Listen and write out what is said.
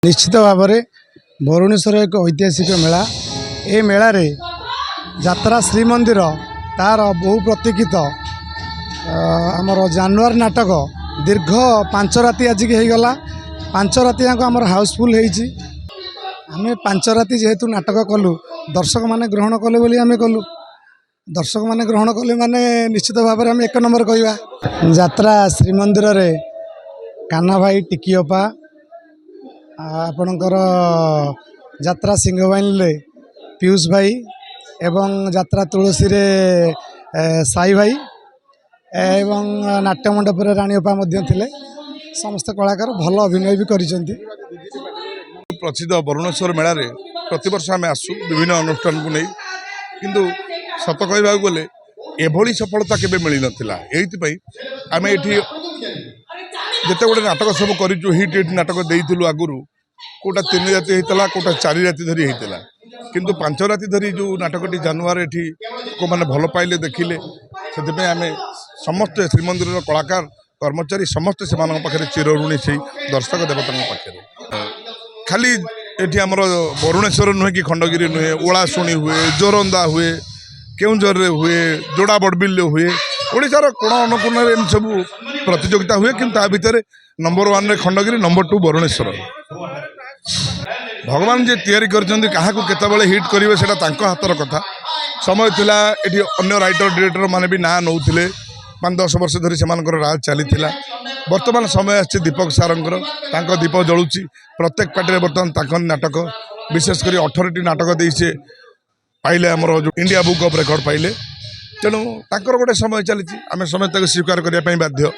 निश्चित भाव में भुवनेश्वर एक ऐतिहासिक मेला ए मेलार यात्रा श्रीमंदिर तार बहु प्रतीक्षित आमर जानुआरी नाटक दीर्घ 5 राति आज की होगला 5 राति जाक आम हाउसफुल आम 5 राति जेहेतु नाटक कलु दर्शक माने ग्रहण कले बोली आम कलु दर्शक माने ग्रहण कले माने निश्चित भाव में आम 1 नंबर कहवा यात्रा श्रीमंदिर रे कान्हा भाई टिकियपा आपणकर यात्रा सिंहवाइन पीयूष भाई एवं यात्रा तुलसी रे साई भाई एवं नाट्य मंडप राणीअपा थिले समस्त कलाकार भल अभिनय भी करिसेंती। प्रसिद्ध भुवनेश्वर मेला रे प्रति वर्ष आम आसु विभिन्न अनुष्ठान को नहीं किंतु सत कहवा गले एभली सफलता केबे मिली नथिला एइति आम एठी जिते गोटे नाटक सब करूँ हिट हिट नाटक देइथिलु आगुरु कोटा 3 राति होता कोटा 4 राति धरी होता किंतु 5 राति धरी जो नाटकटी जानुआरी एठी को माने भल पाइले देखिले से आम समस्त श्रीमंदिर कलाकार कर्मचारी समस्त से पाखे चिरऋणी से दर्शक देवता पाखे खाली एठी आमर भुवनेश्वर नुहे कि खंडगिरी नुहे ओलाशुणी हुए जोरंदा हुए केउंझर हुए जोड़ा बड़बिल हुए ओडिशार कोण अनुकोण सब प्रतियोगिता हुए कि भितर नंबर 1 रे खंडगिरी नंबर 2 भुवनेश्वर भगवान जे तैयारी करछन्ती काहाकू केतेबेले हिट करिवे सेटा तांको हातर कथा समय थिला एठी अन्य राइटर डायरेक्टर माने भी ना नौथिले 5-10 वर्ष धरी सेमानकर राज चलीथिला वर्तमान समय आछि दीपक सारंकर तांको दीप जळुची प्रत्येक पार्टी वर्तमान तांको नाटक विशेष करी 18टी नाटक देइसे पाइले हमर इंडिया बुक ऑफ रिकॉर्ड पाइले तेणु तांकर गोटे समय चली आम समय स्वीकार करने बाध्य।